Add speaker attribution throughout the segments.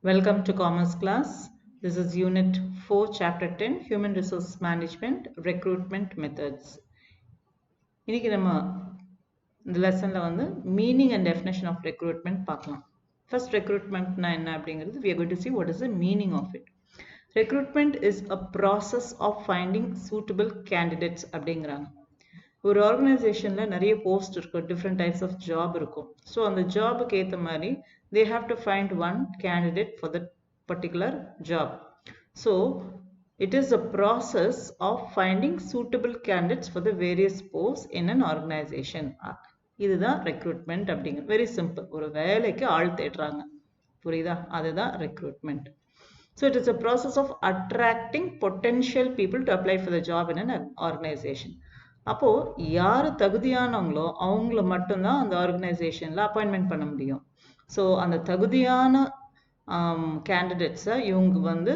Speaker 1: Welcome to Commerce class. This is Unit 4, Chapter 10, Human Resource Management, Recruitment Methods. இன்னைக்கு நம்ம இந்த லெசன்ல வந்து meaning and definition of recruitment பார்க்கலாம். First, recruitment na enna அப்படிங்கிறது we are going to see what is the meaning of it. Recruitment is a process of finding suitable candidates அப்படிங்கிறாங்க. ஒரு ஆர்கனைசேஷன்ல நிறைய post இருக்கும், டிஃப்ரெண்ட் டைப்ஸ் ஆஃப் ஜாப் இருக்கும். So அந்த ஜாபுக்கு ஏற்ற மாதிரி they have to find one candidate for that particular job. So it is a process of finding suitable candidates for the various posts in an organization. இதுதான் recruitment அப்படிங்க. Very simple. ஒரு வேலைக்கு ஆள் தேடுறாங்க, புரியுதா? அதுதான் recruitment. So it is a process of attracting potential people to apply for the job in an organization. அப்போ யாரு தகுதியானவங்களோ அவங்கள மட்டும்தான் அந்த ஆர்கனைசேஷன்ல அப்பாயின்மெண்ட் பண்ண முடியும். ஸோ அந்த தகுதியான கேண்டிடேட்ஸை இவங்க வந்து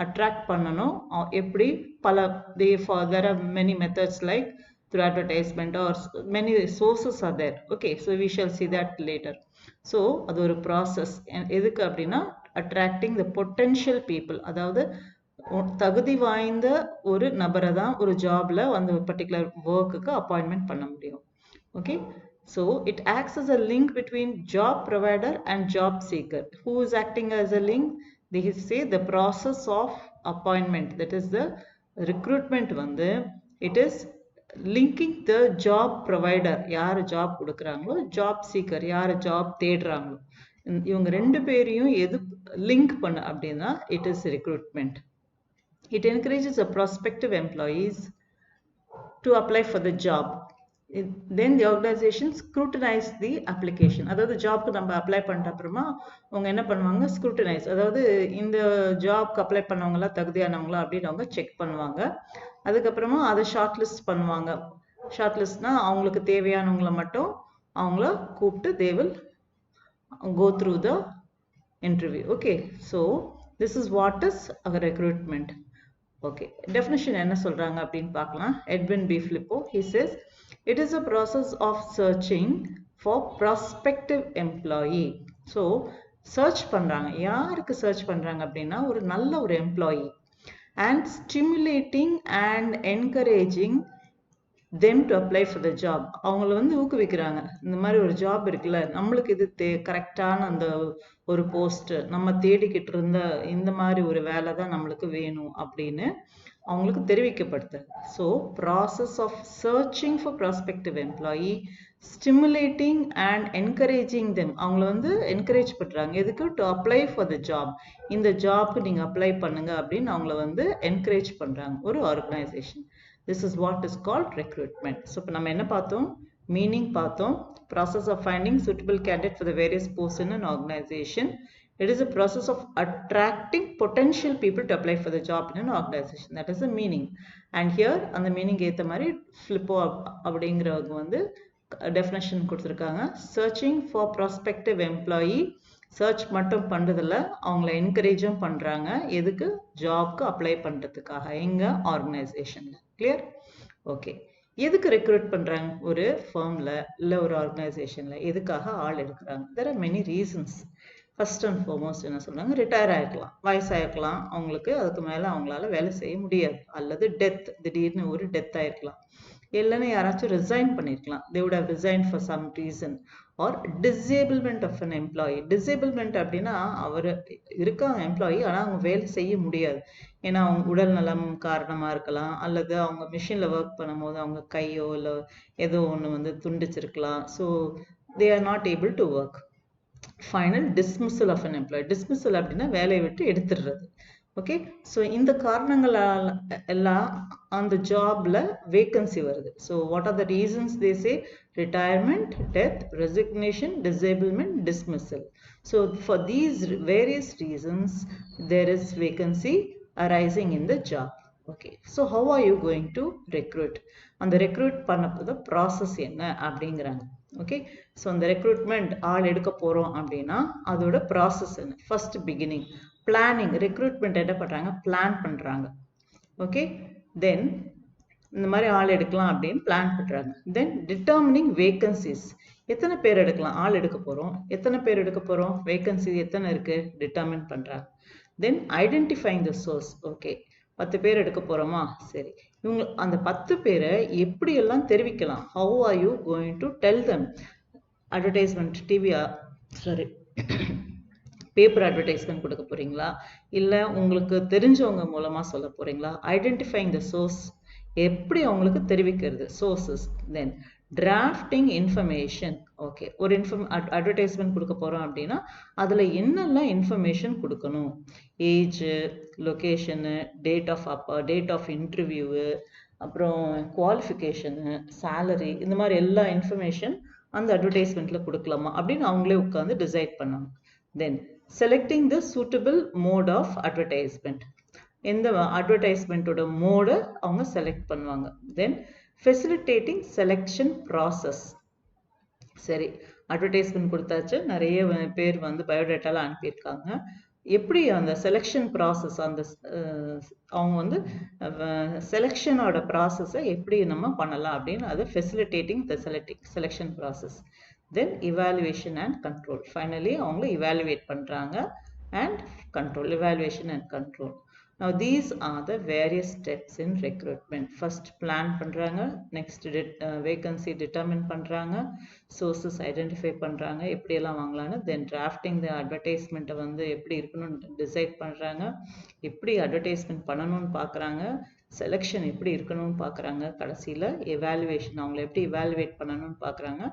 Speaker 1: அட்ராக்ட் பண்ணணும். எப்படி there are many methods like through advertisement or many sources are there. Okay, so we shall see that later. So அது ஒரு ப்ராசஸ். எதுக்கு அப்படின்னா attracting the potential people, அதாவது தகுதி வாய்ந்த ஒரு நபரை தான் ஒரு ஜாப்ல அந்த பர்டிகுலர் ஒர்க்குக்கு அப்பாயின்மெண்ட் பண்ண முடியும். Okay, so it acts as a link between job provider and job seeker. Who is acting as a link? They say the process of appointment, that is the recruitment வந்து it is linking the job provider, யார் job கொடுக்குறாங்களோ, job seeker, யார் job தேடுறாங்களோ, இவங்க ரெண்டு பேரையும் எது link பண்ண அப்படின்னா it is recruitment. It encourages the prospective employees to apply for the job. Then the organization scrutinize the application. அதாவது ஜாப்க்கு நம்ம அப்ளை பண்ணிட்ட அப்புறமா அவங்க என்ன பண்ணுவாங்க, ஸ்க்ரூட்டனைஸ், அதாவது இந்த ஜாப்க்கு அப்ளை பண்ணவங்களா தகுதியானவங்களா அப்படின்னு அவங்க செக் பண்ணுவாங்க. அதுக்கப்புறமா அதை ஷார்ட் லிஸ்ட் பண்ணுவாங்க. ஷார்ட் லிஸ்ட்னா அவங்களுக்கு தேவையானவங்களை மட்டும் அவங்கள கூப்பிட்டு they will go through the interview. Okay, so this is what is a recruitment. Okay, definition என்ன சொல்றாங்க அப்படின்னு பார்க்கலாம். Edwin B. Flippo, he says it is a process of searching for prospective employee. So search பண்றாங்க. யாருக்கு search பண்றாங்க அப்படின்னா ஒரு நல்ல ஒரு employee, and stimulating and encouraging them to apply for the job. அவங்கள வந்து ஊக்குவிக்கிறாங்க. இந்த மாதிரி ஒரு ஜாப் இருக்குல்ல, நம்மளுக்கு இது கரெக்டான அந்த ஒரு போஸ்ட், நம்ம தேடிக்கிட்டு இருந்த இந்த மாதிரி ஒரு வேலை தான் நம்மளுக்கு வேணும் அப்படின்னு அவங்களுக்கு தெரிவிக்கப்படுது. So process of searching for prospective employee, stimulating and encouraging them, அவங்கள வந்து என்கரேஜ் பண்ணுறாங்க. எதுக்கு? To apply for the job, இந்த ஜாப்க்கு நீங்கள் அப்ளை பண்ணுங்க அப்படின்னு அவங்கள வந்து என்கரேஜ் பண்ணுறாங்க ஒரு organisation. This is what is called recruitment. So இப்போ நம்ம என்ன பார்த்தோம்? Meaning பார்த்தோம். Process of finding suitable candidate for the various posts in an organization. It is a process of attracting potential people to apply for the job in an organization. That is the meaning. And here அந்த meaning ஏத்த மாதிரி Flippo அப்படிங்கிறவங்க வந்து definition கொடுத்திருக்காங்க. Searching for prospective employee, search மட்டும் பண்றதில்ல, அவங்கள என்கரேஜும் பண்றாங்க. எதுக்கு? ஜாப்க்கு அப்ளை பண்றதுக்காக எங்க ஆர்கனைசேஷன்ல. கிளியர்? ஓகே. எதுக்கு ரெக்ரூட் பண்றாங்க? ஒரு ஃபர்ம்ல இல்ல ஒரு ஆர்கனைசேஷன்ல எதுக்காக ஆள் எடுக்கிறாங்க? there are many reasons. First and foremost என்ன சொல்றாங்க, ரிட்டையர் ஆயிருக்கலாம், வயசாயிருக்கலாம் அவங்களுக்கு, அதுக்கு மேல அவங்களால வேலை செய்ய முடியாது, அல்லது டெத், திடீர்னு ஒரு டெத் ஆயிருக்கலாம், இல்லைன்னா யாராச்சும் ரிசைன் பண்ணிருக்கலாம், they would have resigned for some reason, or disablement of an employee. disablement அப்படின்னா அவர் இருக்காங்க எம்ப்ளாயி, ஆனா அவங்க வேலை செய்ய முடியாது, ஏன்னா அவங்க உடல் நலம் காரணமா இருக்கலாம், அல்லது அவங்க மிஷின்ல ஒர்க் பண்ணும்போது அவங்க கையோ இல்ல ஏதோ ஒண்ணு வந்து துண்டிச்சிருக்கலாம். So they are not able to work. Final dismissal of an employee. dismissal அப்படின்னா வேலையை விட்டு எடுத்துடுறது. ஓகே, ஸோ இந்த காரணங்களால் எல்லாம் அந்த ஜாப்ல வேகன்சி வருது. So what are the reasons? They say retirement, death, resignation, disablement, dismissal. So for these various reasons there is vacancy arising in the job. Okay, so how are you going to recruit? அந்த recruit பண்ண process என்ன அப்படிங்கிறாங்க. Okay, so அந்த recruitment ஆள் எடுக்க போறோம் அப்படின்னா அதோட ப்ராசஸ் என்ன? First beginning planning. ரெக்ரூட்மெண்ட் என்ன பண்றாங்க? பிளான் பண்றாங்க. ஓகே, தென் இந்த மாதிரி ஆள் எடுக்கலாம் அப்படின்னு பிளான் பண்றாங்க. தென் டிட்டர்மினிங் வேகன்சிஸ், எத்தனை பேர் எடுக்கலாம், ஆள் எடுக்க போகிறோம், எத்தனை பேர் எடுக்க போகிறோம், வேகன்சி எத்தனை இருக்குது டிட்டர்மின் பண்ணுறாங்க. தென் ஐடென்டிஃபைங் த சோர்ஸ். ஓகே 10 பேர் எடுக்க போகிறோமா, சரி இவங்க அந்த 10 பேரை எப்படியெல்லாம் தெரிவிக்கலாம், how R you going to tell them. Advertisement TV sorry paper advertisement கொடுக்க போகிறீங்களா, இல்லை உங்களுக்கு தெரிஞ்சவங்க மூலமாக சொல்ல போகிறீங்களா. ஐடென்டிஃபைங் த சோர்ஸ், எப்படி அவங்களுக்கு தெரிவிக்கிறது, சோர்ஸஸ். தென் டிராஃப்டிங் இன்ஃபர்மேஷன். ஓகே ஒரு அட்வர்டைஸ்மெண்ட் கொடுக்க போகிறோம் அப்படின்னா அதில் என்னெல்லாம் இன்ஃபர்மேஷன் கொடுக்கணும், ஏஜு, லொக்கேஷனு, டேட் ஆஃப் இன்டர்வியூவு, அப்புறம் குவாலிஃபிகேஷனு, சேலரி, இந்த மாதிரி எல்லா இன்ஃபர்மேஷன் அந்த அட்வர்டைஸ்மெண்ட்டில் கொடுக்கலாமா அப்படின்னு அவங்களே உட்காந்து டிசைட் பண்ணாங்க. Then selecting the suitable mode of advertisement, எந்த அட்வர்டைஸ்மெண்ட்டோட மோடை அவங்க செலக்ட் பண்ணுவாங்க. Then facilitating selection process. சரி அட்வர்டைஸ்மெண்ட் கொடுத்தாச்சு, நிறைய பேர் வந்து பயோடேட்டாலாம் அனுப்பியிருக்காங்க, எப்படி அந்த செலெக்ஷன் ப்ராசஸ், அந்த அவங்க வந்து செலெக்ஷனோட ப்ராசஸை எப்படி நம்ம பண்ணலாம் அப்படின்னு அது facilitating the selection process. Then evaluation and control. Finally அவங்க இவாலுவேட் பண்ணுறாங்க and control, evaluation and control. Now these are the various steps in recruitment. First plan பண்றாங்க, next vacancy determine பண்றாங்க, sources identify பண்றாங்க, எப்படி எல்லாம் வாங்கலாம்னு, then drafting the advertisement வந்து எப்படி இருக்கணும்னு decide பண்றாங்க, எப்படி advertisement பண்ணணும்னு பார்க்கறாங்க, selection எப்படி இருக்கணும்னு பார்க்கறாங்க, கடைசியில் evaluation அவங்களை எப்படி evaluate பண்ணணும்னு பார்க்கறாங்க,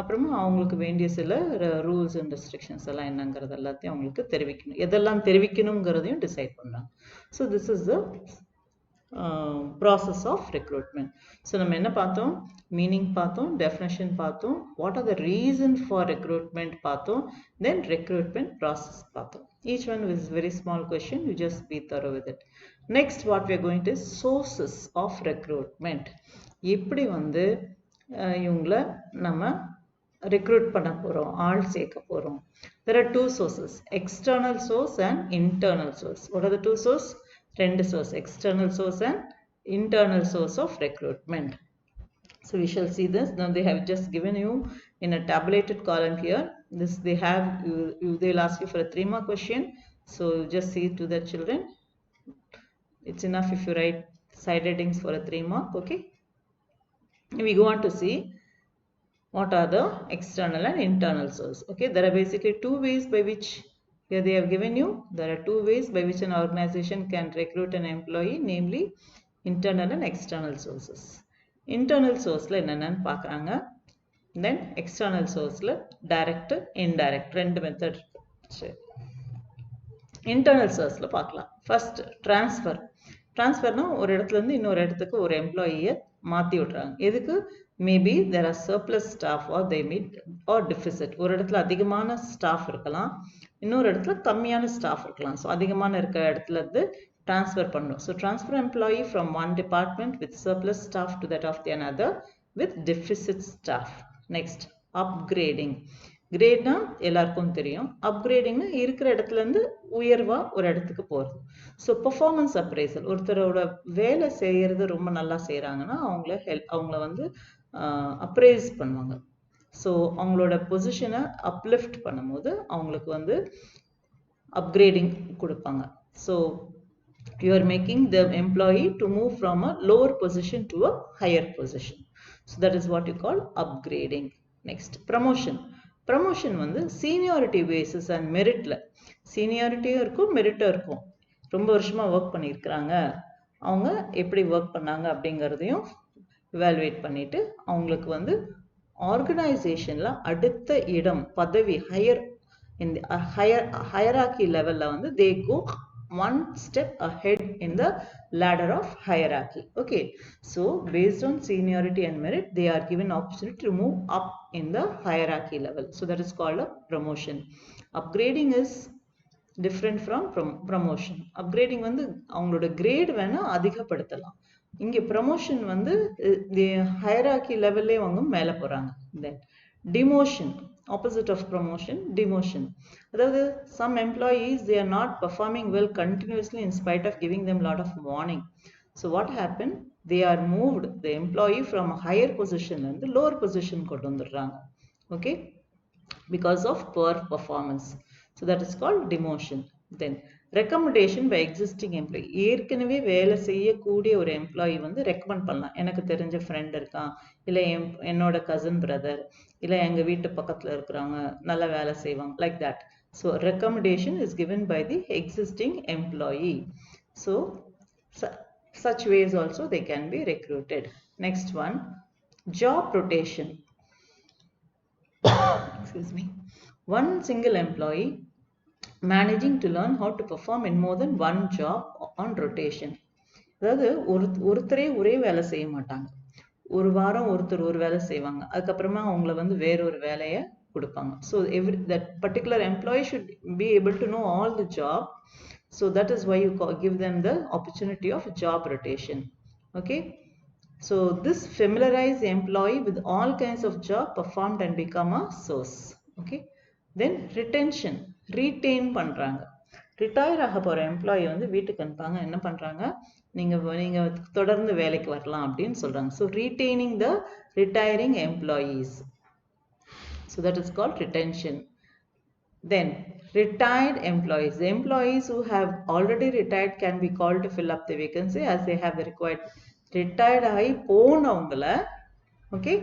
Speaker 1: அப்புறமா அவங்களுக்கு வேண்டிய சில ரூல்ஸ் அண்ட் ரெஸ்ட்ரிக்ஷன்ஸ் எல்லாம் என்னங்கிறது எல்லாத்தையும் அவங்களுக்கு தெரிவிக்கணும், எதெல்லாம் தெரிவிக்கணுங்கிறதையும் டிசைட் பண்ணாங்க. So this is the process of recruitment. So நம்ம என்ன பார்த்தோம், meaning பார்த்தோம், definition பார்த்தோம், what are the reason for recruitment பார்த்தோம், then recruitment process பார்த்தோம். Each one is very small question, you just be thorough with it. Next what we are going to is sources of recruitment. எப்படி வந்து இவங்கள நம்ம recruit பண்ண போறோம், ஆள் சேர்க்க போறோம். There are two sources, external source and internal source. What are the two source? ரெண்டு source, external source and internal source of recruitment. So we shall see this. Now they have just given you in a tabulated column here. This they have, they'll ask you for a 3-mark question. So just see to the children. It's enough if you write side headings for a 3-mark. Okay. We go on to see what are the external and internal source. Okay, there are basically two ways by which here they have given you. There are two ways by which an organization can recruit an employee, namely internal and external sources. Internal source la enna paakறாங்க, then external source la direct indirect ரெண்டு method. internal source la பார்க்கலாம். First transfer. transferனா ஒரு இடத்துல இருந்து இன்னொரு இடத்துக்கு ஒரு எம்ப்ளாயியை மாற்றி விட்றாங்க. எதுக்கு? Maybe there are surplus staff or they meet or deficit. ஒரு இடத்துல அதிகமான ஸ்டாஃப் இருக்கலாம், இன்னொரு இடத்துல கம்மியான ஸ்டாஃப் இருக்கலாம். ஸோ அதிகமான இருக்கிற இடத்துல இருந்து ட்ரான்ஸ்ஃபர் பண்ணணும். So transfer employee from one department with surplus staff to that of the another with deficit staff. Next upgrading. கிரேட்னா எல்லாருக்கும் தெரியும், அப்கிரேடிங்னா இருக்கிற இடத்துல இருந்து உயர்வா ஒரு இடத்துக்கு போகிறது. ஸோ பெர்ஃபார்மன்ஸ் அப்ரைசல், ஒருத்தரோட வேலை செய்யறது ரொம்ப நல்லா செய்கிறாங்கன்னா அவங்கள வந்து அப்ரைஸ் பண்ணுவாங்க. ஸோ அவங்களோட பொசிஷனை அப்லிஃப்ட் பண்ணும்போது அவங்களுக்கு வந்து அப்கிரேடிங் கொடுப்பாங்க. So you are making the employee to move from a lower position to a higher position. So that is what you call upgrading. Next, promotion. Promotion வந்து சீனியாரிட்டி பேசிஸ் அண்ட் மெரிட்டில், சீனியாரிட்டியும் இருக்கும் மெரிட்டும் இருக்கும். ரொம்ப வருஷமாக work பண்ணியிருக்கிறாங்க, அவங்க எப்படி work பண்ணாங்க அப்படிங்கிறதையும் இவாலுவேட் பண்ணிவிட்டு அவங்களுக்கு வந்து ஆர்கனைசேஷனில் அடுத்த இடம் பதவி இந்த ஹையராக்கி லெவலில் வந்து தே கோ one step ahead in the ladder of hierarchy. Okay, so based on seniority and merit, they are given opportunity to move up in the hierarchy level. So that is called a promotion. Upgrading is different from promotion. Upgrading வந்து அவங்களோட great வேணா அதிகப்படுத்தலாம். இங்கே promotion வந்து hierarchy லெவல்லே அவங்க மேலே போகிறாங்க. தென் demotion, opposite of promotion, demotion. அதாவது some employees, they are not performing well continuously in spite of giving them a lot of warning. So what happened? They are moved, the employee from a higher position and the lower position கொண்டு வந்துடுறாங்க. okay, because of poor performance. So that is called demotion. Then recommendation by existing employee. ஏற்கனவே வேலை செய்யக்கூடிய ஒரு employee வந்து recommend பண்ணலாம். எனக்கு தெரிஞ்ச ஃப்ரெண்ட் இருக்கான், இல்லை என்னோட கசின் பிரதர், இல்லை எங்கள் வீட்டு பக்கத்தில் இருக்கிறவங்க நல்ல வேலை செய்வாங்க, like that. So recommendation is given by the existing employee. So such ways also they can be recruited. Next one, job rotation. Excuse me. One single employee managing to learn how to perform in more than one job on rotation. அதாவது ஒருத்தரே ஒரே வேலை செய்ய மாட்டாங்க. ஒரு வாரம் ஒருத்தர் ஒரு வேலை செய்வாங்க, அதுக்கப்புறமா அவங்கள வந்து வேறொரு வேலையை கொடுப்பாங்க. So that particular employee should be able to know all the job. So that is why you give them the opportunity of job rotation. Okay. So this familiarize the employee with all kinds of job performed and become a source. Okay. Then retention. Retain பண்றாங்க. Retire ஆக போற employee வந்து வீட்டுக்கு அனுப்பாங்க, என்ன பண்றாங்க, நீங்க தொடர்ந்து வேலைக்கு வரலாம் அப்படின்னு சொல்றாங்க. So retaining the retiring employees. So that is called retention. Then retired employees. The employees who have already retired can be called to fill up the vacancy as they have the required. Retired ஆகி போனவங்கள, okay,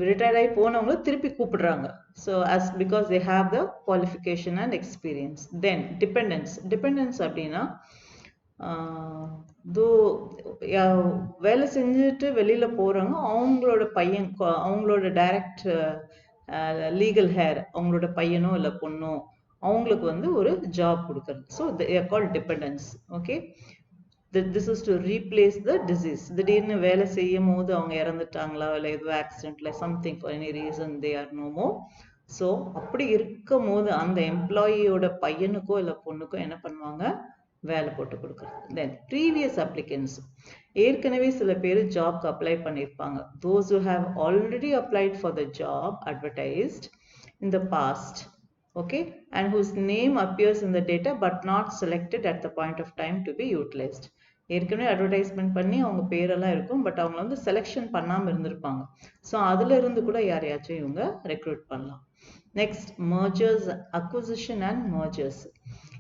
Speaker 1: retired ஆகி போனவங்கள திருப்பி கூப்பிடுறாங்க. So as because they have the qualification and experience. Then dependence அப்படின்னா வேலை செஞ்சுட்டு வெளியில போறவங்க, அவங்களோட பையன், அவங்களோட டைரக்ட் லீகல் ஹேர், அவங்களோட பையனோ இல்லை பொண்ணோ, அவங்களுக்கு வந்து ஒரு ஜாப் கொடுக்கறது. So they are called dependents. Okay. This is to replace the disease. திடீர்னு வேலை செய்யும் போது அவங்க இறந்துட்டாங்களா, இல்லை ஏதோ ஆக்சிடென்ட்ல something for any reason they are no more. So அப்படி இருக்கும் போது அந்த எம்ப்ளாயியோட பையனுக்கோ இல்லை பொண்ணுக்கோ என்ன பண்ணுவாங்க, வேலை போட்டு கொடுக்குறது. தென் ப்ரீவியஸ் அப்ளிகன்ஸ். ஏற்கனவே சில பேர் ஜாப்க்கு அப்ளை பண்ணியிருப்பாங்க. those who have already applied for the job advertised in the past, okay, and whose name appears in the data but not selected at the point of time to be utilized. ஏற்கனவே advertisement பண்ணி அவங்க பேரெல்லாம் இருக்கும், but அவங்க வந்து selection பண்ணாமல் இருந்திருப்பாங்க. So அதுல இருந்து கூட யாரையாச்சும் இவங்க ரெக்ரூட் பண்ணலாம். Next mergers, acquisition and mergers.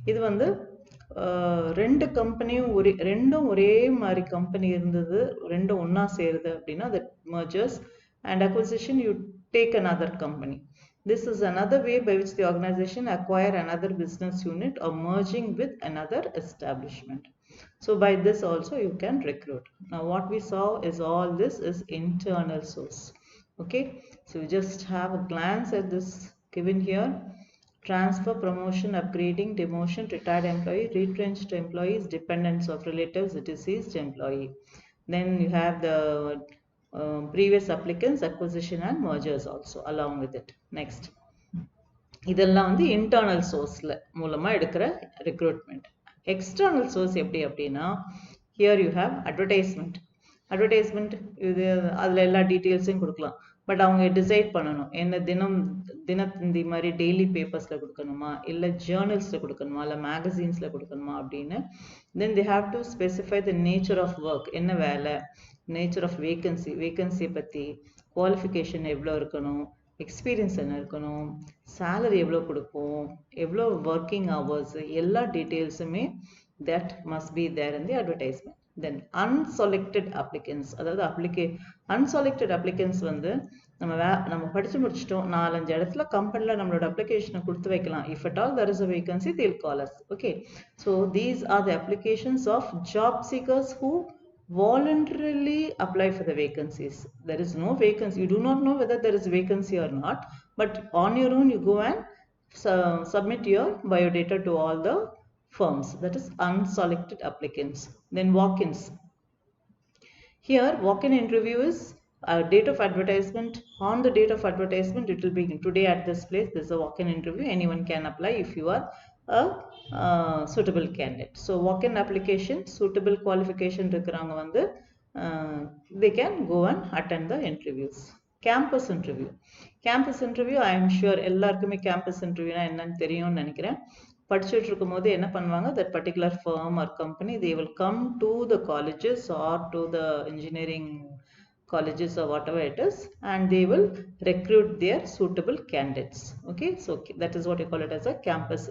Speaker 1: இது வந்து ரெண்டு கம்பெனியும் ரெண்டும் ஒரே மாதிரி கம்பெனி இருந்தது, ரெண்டும் ஒன்னா சேருது அப்படின்னா that mergers. And acquisition, you take another company. This is another way by which the organization acquire another business unit or merging with another establishment. So by this also you can recruit. Now what we saw is all this is internal source. Okay, so you just have a glance at this given here. Transfer, promotion, upgrading, demotion, retired employee, retrenched employees, dependents of relatives, deceased employee. Then you have the previous applicants, acquisition and mergers also along with it. Next, இதெல்லாம் வந்து internal சோர்ஸ்ல மூலமா எடுக்கிற recruitment. External source எப்படி அப்படின்னா, here you have advertisement. இது அதில் எல்லா டீட்டெயில்ஸையும் கொடுக்கலாம், பட் அவங்க டிசைட் பண்ணணும் என்ன தினத்தந்தி மாதிரி டெய்லி பேப்பர்ஸில் கொடுக்கணுமா, இல்லை ஜேர்னல்ஸில் கொடுக்கணுமா, இல்லை மேகசீன்ஸில் கொடுக்கணுமா அப்படின்னு. Then they have to specify the nature of work, என்ன வேலை, நேச்சர் ஆஃப் வேகன்சியை பற்றி, குவாலிஃபிகேஷன் எவ்வளோ இருக்கணும், எக்ஸ்பீரியன்ஸ் என்ன இருக்கணும், சேலரி எவ்வளோ கொடுப்போம், எவ்வளோ ஒர்க்கிங் ஹவர்ஸ், எல்லா டீட்டெயில்ஸுமே that must be there in the advertisement. Then unselected applicants, அதாவது அன்செலக்டட் அப்ளிகன்ஸ் வந்து நம்ம படிச்சு முடிச்சிட்டோம், 4-5 இடத்துல கம்பெனியில் நம்மளோட அப்ளிகேஷனை கொடுத்து வைக்கலாம். If at all there is a vacancy, they'll call us. Okay, so these are the applications of job seekers who voluntarily apply for the vacancies. There is no vacancy, you do not know whether there is vacancy or not, but on your own you go and submit your biodata to all the firms. That is unselected applicants. Then walk-ins. Here walk-in interview is date of advertisement. On the date of advertisement it will be today at this place, this is a walk-in interview, anyone can apply if you are a suitable candidate. So walk-in application, suitable qualification இருக்கிறவங்க வந்து they can go and attend the interviews. Campus interview. I am sure எல்லாருக்குமே campus interviewனா என்னன்னு தெரியும்னு நினைக்கிறேன். படிச்சுட்டு இருக்கும் போது என்ன பண்ணுவாங்க, that particular firm or company, they will come to the colleges or to the engineering colleges or whatever it is, and they will recruit their suitable candidates. Okay, so that is what you call it as a campus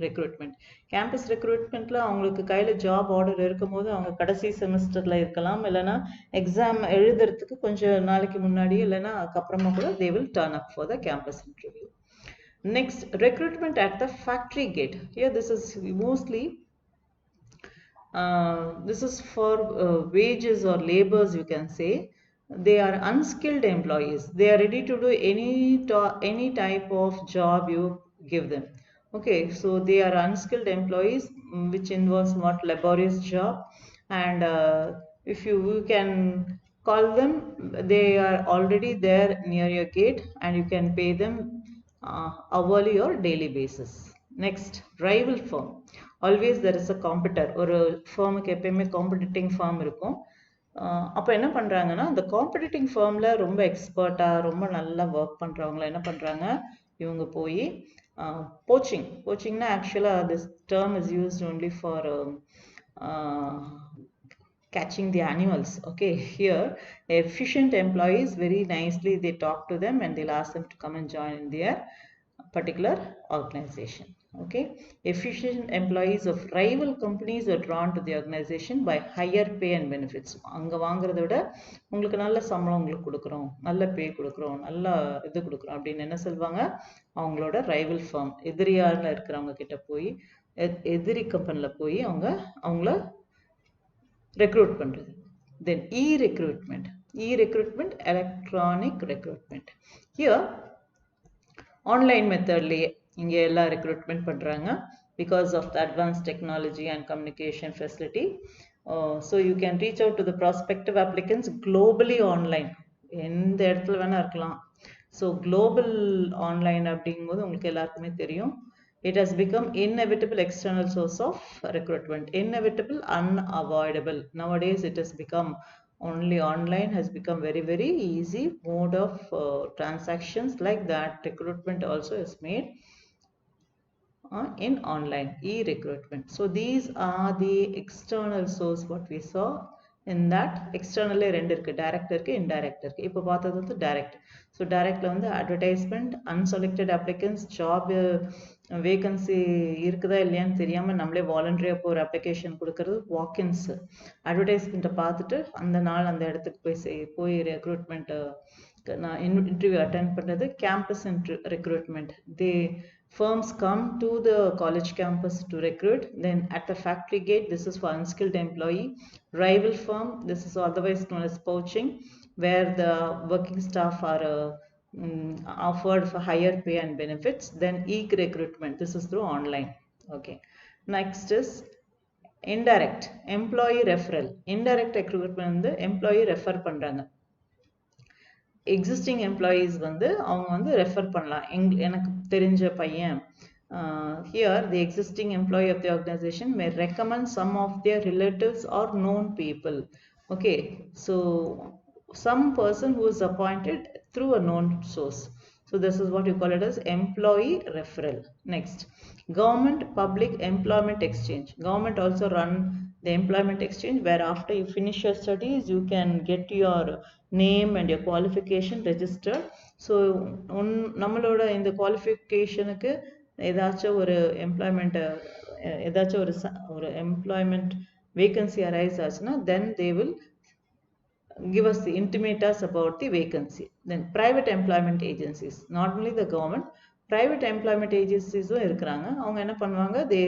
Speaker 1: recruitment. Campus recruitmentல அவங்களுக்கு கையில job order இருக்கும்போது அவங்க கடைசி செமஸ்டர்ல இருக்கலாம், இல்லைன்னா exam எழுதுறதுக்கு கொஞ்சம் நாளைக்கு முன்னாடி இல்லைன்னா அதுக்கப்புறமா கூட they will turn up for the campus interview. Next, recruitment at the factory gate. Here this is mostly this is for wages or labors, you can say. They are unskilled employees. They are ready to do any type of job you give them. Okay, so they are unskilled employees, which involves what laborious job, and if you can call them, they are already there near your gate, and you can pay them hourly or daily basis. Next, rival firm. Always there is a competitor. ஒரு ஃபர்முக்கு எப்பயுமே competing form இருக்கும். அப்போ என்ன பண்ணுறாங்கன்னா, அந்த competing ஃபர்மில் ரொம்ப எக்ஸ்பர்ட்டாக ரொம்ப நல்லா ஒர்க் பண்ணுறவங்கள என்ன பண்ணுறாங்க, இவங்க போய் போச்சிங்னா ஆக்சுவலாக this term is used only for catching the animals. Okay, here efficient employees, very nicely they talk to them and they'll ask them to come and join in their particular organization. Okay, efficient employees of rival companies are drawn to the organization by higher pay and benefits. அங்க வாங்குறதை விட உங்களுக்கு நல்ல சம்பளம் உங்களுக்கு கொடுக்குறோம், நல்ல பே கொடுக்குறோம், நல்ல இது கொடுக்குறோம் அப்படின்னு என்ன சொல்வாங்க, அவங்களோட ரைவல் ஃபார்ம் எதிரியால இருக்கிறவங்க கிட்ட போய் எதிரி கம்பெனியில் போய் அவங்கள recruit பண்றது. Then e-recruitment. E-recruitment, electronic recruitment. Here online methodலயே இங்க எல்லா recruitment பண்றாங்க because of the advanced technology and communication facility. So you can reach out to the prospective applicants globally online. எந்த இடத்துல வேணா இருக்கலாம். So global online அப்படிங்கும்போது உங்களுக்கு எல்லாருக்குமே தெரியும். It has become inevitable external source of recruitment. Inevitable, unavoidable. Nowadays it has become only online, has become very, very easy mode of transactions. Like that, recruitment also is made in online, e-recruitment. So these are the external source what we saw. In that externally ரெண்டு இருக்கு, direct இருக்கு, indirect இருக்கு. இப்போ பார்த்தது வந்து direct. So டைரக்ட்ல வந்து advertisement, unselected applicants, job vacancy இருக்குதா இல்லையான்னு தெரியாம நம்மளே வாலண்டரியா போய் ஒரு அப்ளிகேஷன் கொடுக்கறது, வாக்கின்ஸ். அட்வர்டைஸ்மெண்ட்டை பார்த்துட்டு அந்த நாள் அந்த இடத்துக்கு போய் ரெக்ரூட்மெண்ட் நான் இன்டர்வியூ அட்டென்ட் பண்ணுறது. Campus recruitment, firms come to the college campus to recruit. Then at the factory gate, this is for unskilled employee. Rival firm, this is otherwise known as poaching, where the working staff are offered for higher pay and benefits. Then e-recruitment, this is through online. Okay, next is indirect, employee referral. Indirect recruitment வந்து employee refer பண்றாங்க. Existing employees வந்து அவங்க வந்து refer பண்ணலாம். எனக்கு தெரிஞ்ச பையன், here the existing employee of the organisation may recommend some of their relatives or known people. Okay, so some person who is appointed through a known source. So this is what you call it as employee referral. Next, government public employment exchange. Government also run the employment exchange, where after you finish your studies you can get your name and your qualification registered. So நம்மளோட இந்த குவாலிஃபிகேஷனுக்கு ஏதாச்சும் ஒரு employment, ஏதாச்சும் ஒரு employment vacancy arise ஆச்சுன்னா then they will give us the intimate us about the vacancy. Then private employment agencies, not only the government, private employment agencies இருக்கிறாங்க. அவங்க என்ன பண்ணுவாங்க, they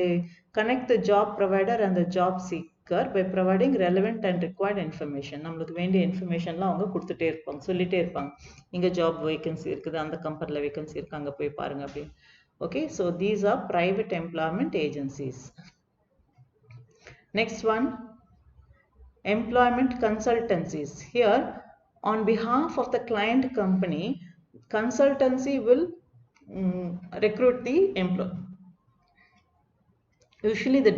Speaker 1: connect the job provider and the job seeker by providing relevant and required information. நம்மளுக்கு வேண்டிய இன்ஃபர்மேஷன்லாம் அவங்க கொடுத்துட்டே இருப்பாங்க, சொல்லிட்டே இருப்பாங்க. இங்க ஜாப் வேகன்சி இருக்குது, அந்த கம்பெனியில் வேகன்சி இருக்கு, அங்கே போய் பாருங்க அப்படின்னு. Okay, so these are private employment agencies. Next one, employment consultancies. Here, on behalf of the client company, consultancy will recruit the employee. Usually the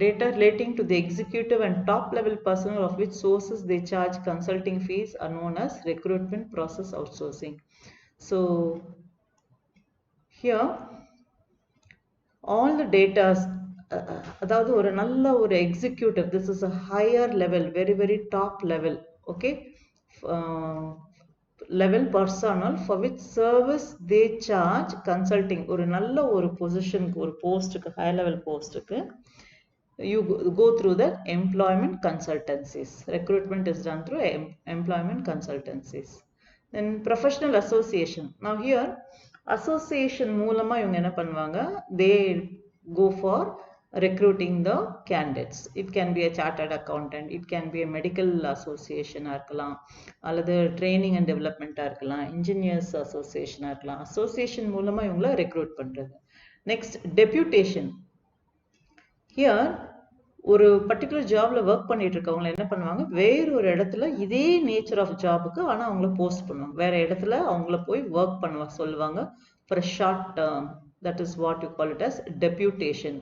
Speaker 1: data relating to the executive and top level personnel of which sources they charge consulting fees are known as recruitment process outsourcing. So here all the data, அதாவது ஒரு நல்ல ஒரு executive, this is a higher level, very very top level. okay, level personnel for which service they charge consulting. ஒரு நல்ல ஒரு பொசிஷனுக்கு, ஒரு போஸ்ட்டுக்கு, high level போஸ்ட்டுக்கு you go through the employment consultancies. Recruitment is done through employment consultancies. Then professional association. Now here association மூலமா இவங்க என்ன பண்ணுவாங்க, they go for recruiting the candidates. It can be a chartered accountant, it can be a medical association இருக்கலாம், அல்லது training and development இருக்கலாம், engineers association இருக்கலாம். Association மூலமா இவங்கள recruit பண்றது. Next, deputation. Here ஒரு பர்டிகுலர் ஜாப்ல ஒர்க் பண்ணிட்டு இருக்கவங்க என்ன பண்ணுவாங்க, வேற ஒரு இடத்துல இதே நேச்சர் ஆஃப் ஜாபுக்கு ஆனா அவங்கள போஸ்ட் பண்ணுவாங்க, வேற இடத்துல அவங்கள போய் ஒர்க் பண்ணுவ சொல்லுவாங்க for a short term. That is what you call it as deputation.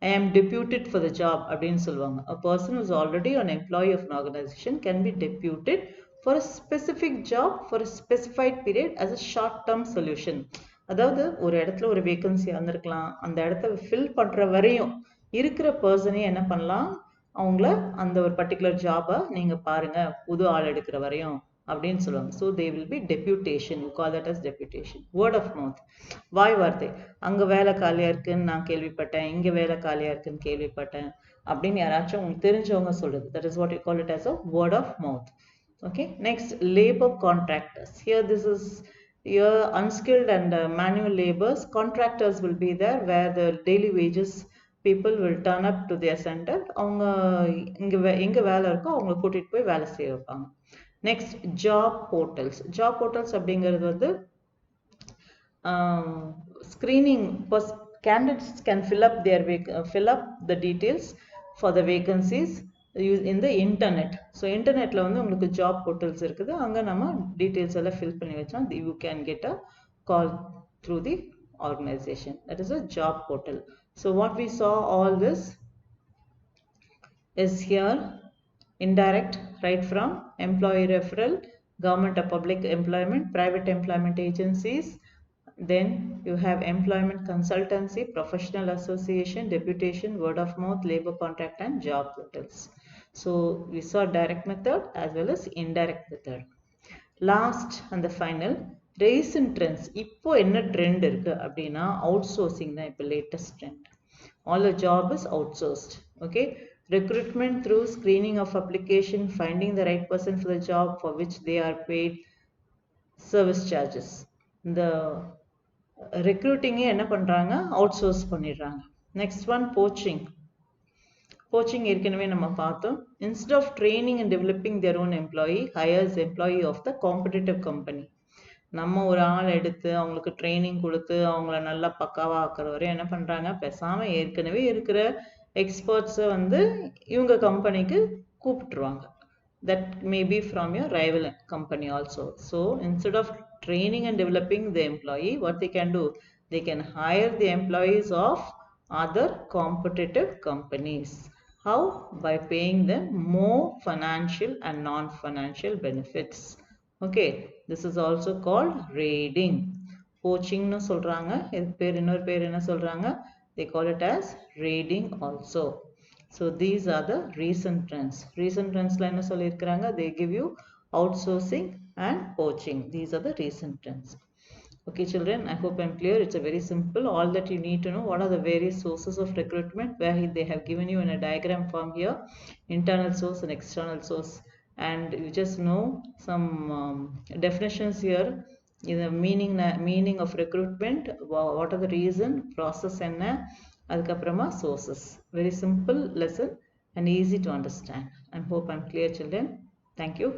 Speaker 1: I am deputed for the job அப்படின்னு சொல்லுவாங்க. A person who is already an employee of an organization can be deputed for a specific job for a specified period as a short term solution. அதாவது ஒரு இடத்துல ஒரு vacancy வந்திருக்கலாம், அந்த இடத்த fill பண்ற வரையும் இருக்கிற பர்சனே என்ன பண்ணலாம், அவங்கள அந்த ஒரு பர்டிகுலர் ஜாபை நீங்க பாருங்க புது ஆள் எடுக்கிற வரையும் அப்படின்னு சொல்லுவாங்க. So they will be deputation. You call that as deputation. Word of mouth, வாய் வார்த்தை. அங்க வேலை காலியா இருக்குன்னு நான் கேள்விப்பட்டேன், இங்க வேலை காலியா இருக்குன்னு கேள்விப்பட்டேன் அப்படின்னு யாராச்சும் உங்களுக்கு தெரிஞ்சவங்க சொல்றது. That is what you call it as a word of mouth. Okay, next, labor contractors. Here this is your unskilled and manual labors. Contractors will be there where the daily wages people will turn up to their center. அவங்க எங்க வேலை இருக்கோ அவங்க கூட்டிட்டு போய் வேலை செய்ய வைப்பாங்க. Next, job portals. Job portals அப்படிங்கிறது வந்து screening. Candidates can fill up the details for the vacancies in the internet. So internetல வந்து உங்களுக்கு job portals இருக்குது, அங்க நம்ம details எல்லாம் fill பண்ணி வச்சா you can get a call through the organization. That is a job portal. So what we saw all this is here indirect, right from employee referral, government or public employment, private employment agencies. Then you have employment consultancy, professional association, deputation, word of mouth, labor contract and job portals. So we saw direct method as well as indirect method. Last and the final, recent trends. இப்போ என்ன trend இருக்கு அப்படின்னா outsourcing தான் இப்போ latest trend. All the job is outsourced. Okay, recruitment through screening of application, finding the right person for the job for which they are paid service charges. The recruiting என்ன பண்றாங்க, outsource பண்ணிடுறாங்க. Next one, poaching. Poaching ஏற்கனவே நம்ம பார்த்தோம். Instead of training and developing their own employee, hires employee of the competitive company. நம்ம ஒரு ஆள் எடுத்து அவங்களுக்கு ட்ரைனிங் கொடுத்து அவங்கள நல்லா பக்காவா ஆக்குற வரை என்ன பண்றாங்க, பேசாம ஏற்கனவே இருக்கிற எக்ஸ்பர்ட்ஸை வந்து இவங்க கம்பெனிக்கு கூப்பிட்டுருவாங்க. That may be from your rival company also. So instead of training and developing the employee, what they can do, they can hire the employees of other competitive companies. How? By paying them more financial and non-financial benefits. Okay, this is also called raiding. Poaching nu சொல்றாங்க, இதுக்கு பேர் இன்னொரு பேர் என்ன சொல்றாங்க, they call it as raiding also. So these are the recent trends. Recent trends la enna sollirukkranga, they give you outsourcing and poaching. These are the recent trends. Okay children, I hope I'm clear. It's a very simple. All that you need to know, what are the various sources of recruitment, where they have given you in a diagram form here, internal source and external source. And you just know some definitions here. The meaning of recruitment, what are the reason, process enna, adukapprama sources. Very simple lesson and easy to understand. I hope I'm clear children. Thank you.